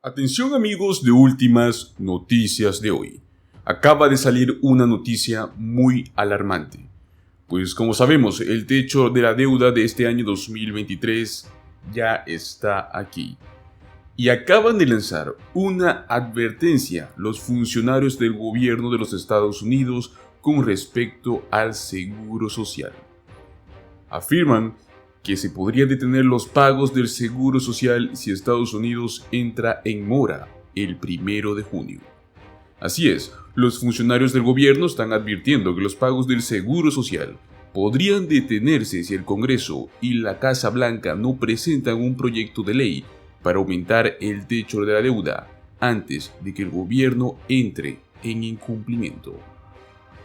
Atención amigos de últimas noticias de hoy. Acaba de salir una noticia muy alarmante. Pues como sabemos, el techo de la deuda de este año 2023 ya está aquí. Y acaban de lanzar una advertencia los funcionarios del gobierno de los Estados Unidos con respecto al seguro social. Afirman que se podrían detener los pagos del seguro social si Estados Unidos entra en mora el 1 de junio. Así es, los funcionarios del gobierno están advirtiendo que los pagos del seguro social podrían detenerse si el Congreso y la Casa Blanca no presentan un proyecto de ley para aumentar el techo de la deuda antes de que el gobierno entre en incumplimiento.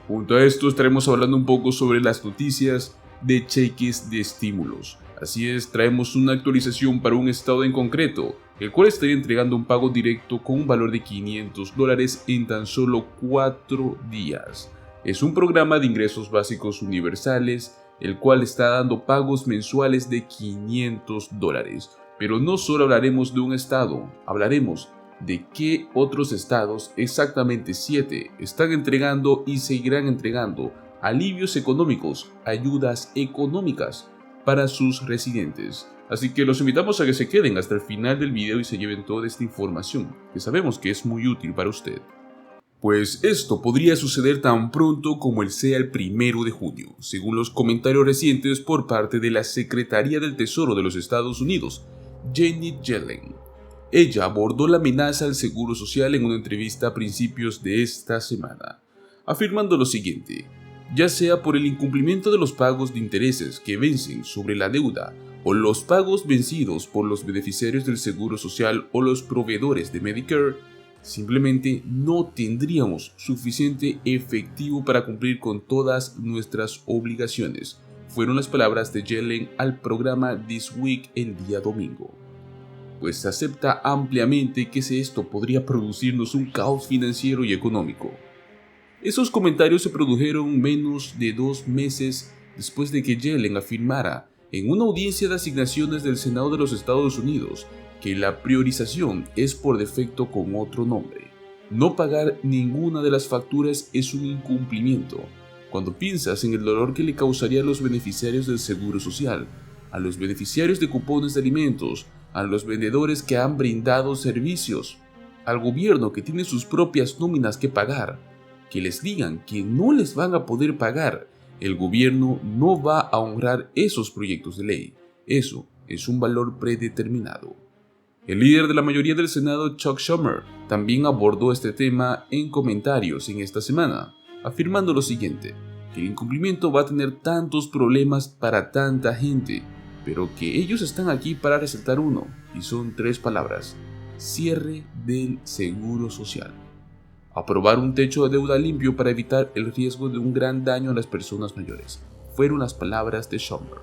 Junto a esto estaremos hablando un poco sobre las noticias de cheques de estímulos. Así es, traemos una actualización para un estado en concreto, el cual estaría entregando un pago directo con un valor de $500 en tan solo 4 días. Es un programa de ingresos básicos universales, el cual está dando pagos mensuales de $500. Pero no solo hablaremos de un estado, hablaremos de qué otros estados, exactamente 7, están entregando y seguirán entregando alivios económicos, ayudas económicas para sus residentes. Así que los invitamos a que se queden hasta el final del video y se lleven toda esta información, que sabemos que es muy útil para usted. Pues esto podría suceder tan pronto como sea el 1 de junio, según los comentarios recientes por parte de la Secretaría del Tesoro de los Estados Unidos, Janet Yellen. Ella abordó la amenaza al seguro social en una entrevista a principios de esta semana, afirmando lo siguiente: ya sea por el incumplimiento de los pagos de intereses que vencen sobre la deuda o los pagos vencidos por los beneficiarios del Seguro Social o los proveedores de Medicare, simplemente no tendríamos suficiente efectivo para cumplir con todas nuestras obligaciones. Fueron las palabras de Yellen al programa This Week el día domingo. Pues se acepta ampliamente que esto podría producirnos un caos financiero y económico. Esos comentarios se produjeron menos de 2 meses después de que Yellen afirmara en una audiencia de asignaciones del Senado de los Estados Unidos que la priorización es por defecto con otro nombre. No pagar ninguna de las facturas es un incumplimiento. Cuando piensas en el dolor que le causaría a los beneficiarios del Seguro Social, a los beneficiarios de cupones de alimentos, a los vendedores que han brindado servicios, al gobierno que tiene sus propias nóminas que pagar, que les digan que no les van a poder pagar, el gobierno no va a honrar esos proyectos de ley. Eso es un valor predeterminado. El líder de la mayoría del Senado, Chuck Schumer, también abordó este tema en comentarios en esta semana, afirmando lo siguiente: que el incumplimiento va a tener tantos problemas para tanta gente, pero que ellos están aquí para resaltar uno, y son 3 palabras: cierre del seguro social. Aprobar un techo de deuda limpio para evitar el riesgo de un gran daño a las personas mayores, fueron las palabras de Schumer.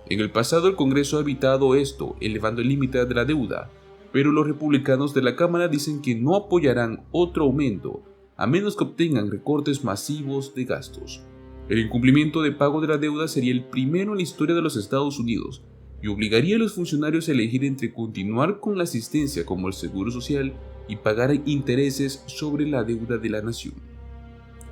En el pasado el Congreso ha evitado esto, elevando el límite de la deuda, pero los republicanos de la Cámara dicen que no apoyarán otro aumento, a menos que obtengan recortes masivos de gastos. El incumplimiento de pago de la deuda sería el primero en la historia de los Estados Unidos y obligaría a los funcionarios a elegir entre continuar con la asistencia como el Seguro Social y pagar intereses sobre la deuda de la nación.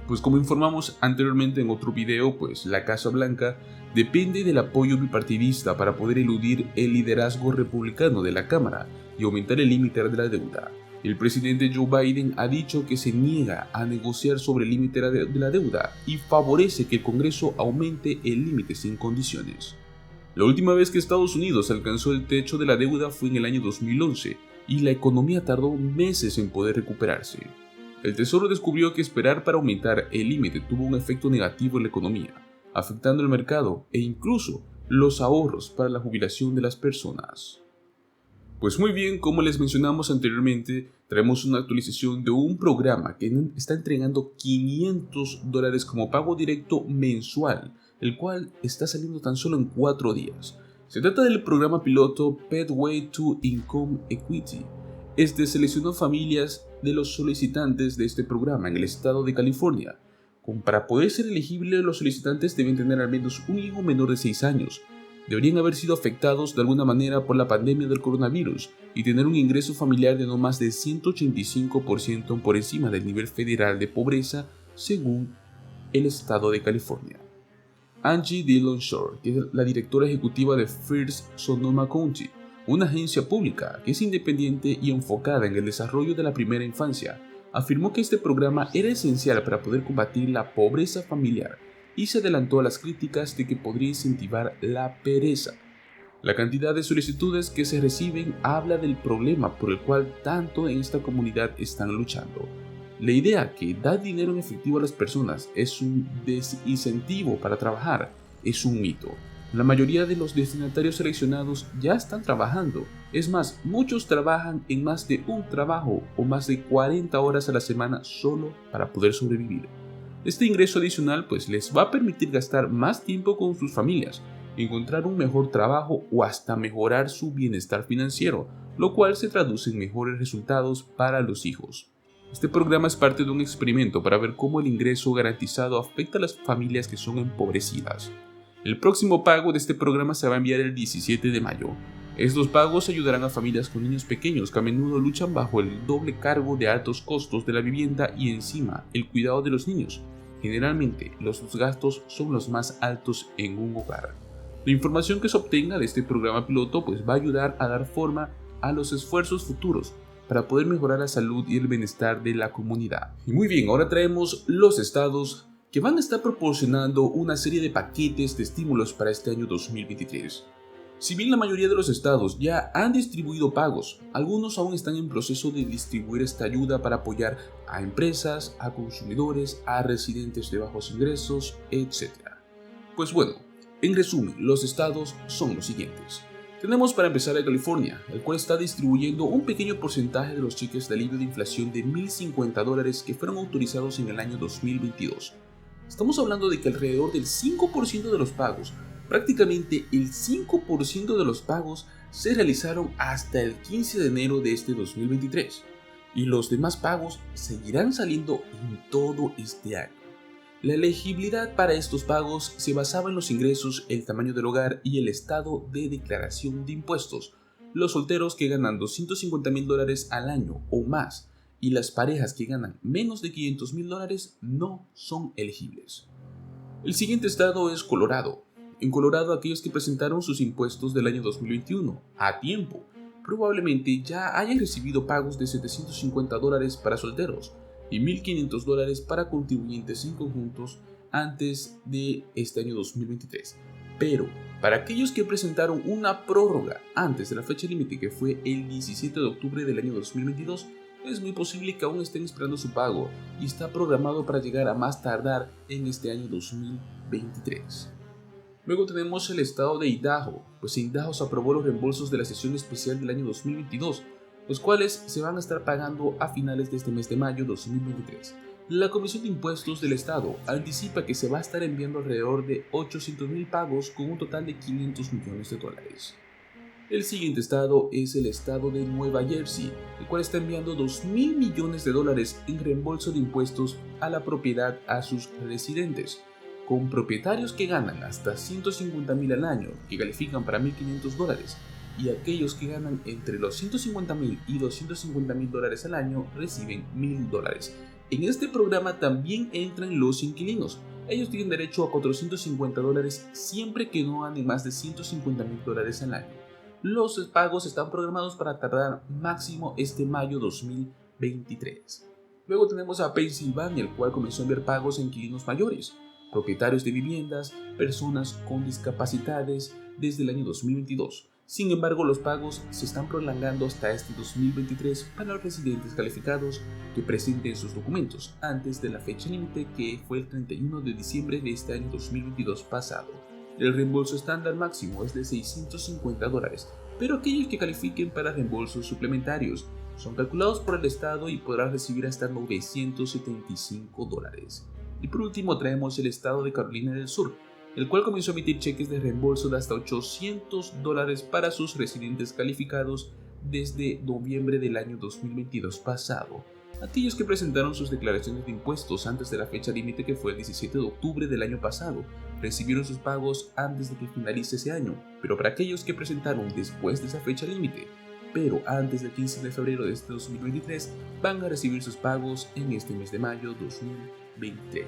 Pues como informamos anteriormente en otro video, pues la Casa Blanca depende del apoyo bipartidista para poder eludir el liderazgo republicano de la Cámara y aumentar el límite de la deuda. El presidente Joe Biden ha dicho que se niega a negociar sobre el límite de la deuda y favorece que el Congreso aumente el límite sin condiciones. La última vez que Estados Unidos alcanzó el techo de la deuda fue en el año 2011 y la economía tardó meses en poder recuperarse. El Tesoro descubrió que esperar para aumentar el límite tuvo un efecto negativo en la economía, afectando el mercado e incluso los ahorros para la jubilación de las personas. Pues muy bien, como les mencionamos anteriormente, traemos una actualización de un programa que está entregando $500 como pago directo mensual, el cual está saliendo tan solo en 4 días. Se trata del programa piloto Pathway to Income Equity. Este seleccionó familias de los solicitantes de este programa en el estado de California. Para poder ser elegible, los solicitantes deben tener al menos un hijo menor de 6 años, deberían haber sido afectados de alguna manera por la pandemia del coronavirus y tener un ingreso familiar de no más de 185% por encima del nivel federal de pobreza, según el estado de California. Angie Dillon Shore, que es la directora ejecutiva de First Sonoma County, una agencia pública que es independiente y enfocada en el desarrollo de la primera infancia, afirmó que este programa era esencial para poder combatir la pobreza familiar y se adelantó a las críticas de que podría incentivar la pereza. La cantidad de solicitudes que se reciben habla del problema por el cual tanto en esta comunidad están luchando. La idea que dar dinero en efectivo a las personas es un desincentivo para trabajar es un mito. La mayoría de los destinatarios seleccionados ya están trabajando. Es más, muchos trabajan en más de un trabajo o más de 40 horas a la semana solo para poder sobrevivir. Este ingreso adicional pues les va a permitir gastar más tiempo con sus familias, encontrar un mejor trabajo o hasta mejorar su bienestar financiero, lo cual se traduce en mejores resultados para los hijos. Este programa es parte de un experimento para ver cómo el ingreso garantizado afecta a las familias que son empobrecidas. El próximo pago de este programa se va a enviar el 17 de mayo. Estos pagos ayudarán a familias con niños pequeños que a menudo luchan bajo el doble cargo de altos costos de la vivienda y encima el cuidado de los niños. Generalmente, los gastos son los más altos en un hogar. La información que se obtenga de este programa piloto pues va a ayudar a dar forma a los esfuerzos futuros para poder mejorar la salud y el bienestar de la comunidad. Y muy bien, ahora traemos los estados que van a estar proporcionando una serie de paquetes de estímulos para este año 2023. Si bien la mayoría de los estados ya han distribuido pagos, algunos aún están en proceso de distribuir esta ayuda para apoyar a empresas, a consumidores, a residentes de bajos ingresos, etc. Pues bueno, en resumen, los estados son los siguientes. Tenemos para empezar a California, el cual está distribuyendo un pequeño porcentaje de los cheques de alivio de inflación de $1,050 que fueron autorizados en el año 2022. Estamos hablando de que alrededor del 5% de los pagos, prácticamente el 5% de los pagos se realizaron hasta el 15 de enero de este 2023 y los demás pagos seguirán saliendo en todo este año. La elegibilidad para estos pagos se basaba en los ingresos, el tamaño del hogar y el estado de declaración de impuestos. Los solteros que ganan $250,000 al año o más y las parejas que ganan menos de $500,000 no son elegibles. El siguiente estado es Colorado. En Colorado, aquellos que presentaron sus impuestos del año 2021 a tiempo probablemente ya hayan recibido pagos de $750 para solteros y $1,500 para contribuyentes en conjuntos antes de este año 2023. Pero para aquellos que presentaron una prórroga antes de la fecha límite, que fue el 17 de octubre del año 2022, es muy posible que aún estén esperando su pago y está programado para llegar a más tardar en este año 2023. Luego tenemos el estado de Idaho, pues Idaho se aprobó los reembolsos de la sesión especial del año 2022, los cuales se van a estar pagando a finales de este mes de mayo 2023. La Comisión de Impuestos del Estado anticipa que se va a estar enviando alrededor de 800,000 pagos con un total de $500 millones. El siguiente estado es el estado de Nueva Jersey, el cual está enviando $2,000 millones en reembolso de impuestos a la propiedad a sus residentes, con propietarios que ganan hasta $150,000 al año, que califican para $1,500, y aquellos que ganan entre los $150,000 y $250,000 al año reciben $1,000. En este programa también entran los inquilinos. Ellos tienen derecho a $450 siempre que no ganen más de $150,000 al año. Los pagos están programados para tardar máximo este mayo 2023. Luego tenemos a Pensilvania, el cual comenzó a enviar pagos a inquilinos mayores, propietarios de viviendas, personas con discapacidades desde el año 2022. Sin embargo, los pagos se están prolongando hasta este 2023 para los residentes calificados que presenten sus documentos antes de la fecha límite, que fue el 31 de diciembre de este año 2022 pasado. El reembolso estándar máximo es de $650, pero aquellos que califiquen para reembolsos suplementarios son calculados por el estado y podrán recibir hasta $975. Y por último traemos el estado de Carolina del Sur, el cual comenzó a emitir cheques de reembolso de hasta $800 para sus residentes calificados desde noviembre del año 2022 pasado. Aquellos que presentaron sus declaraciones de impuestos antes de la fecha límite, que fue el 17 de octubre del año pasado, recibieron sus pagos antes de que finalice ese año, pero para aquellos que presentaron después de esa fecha límite, pero antes del 15 de febrero de este 2023, van a recibir sus pagos en este mes de mayo 2023.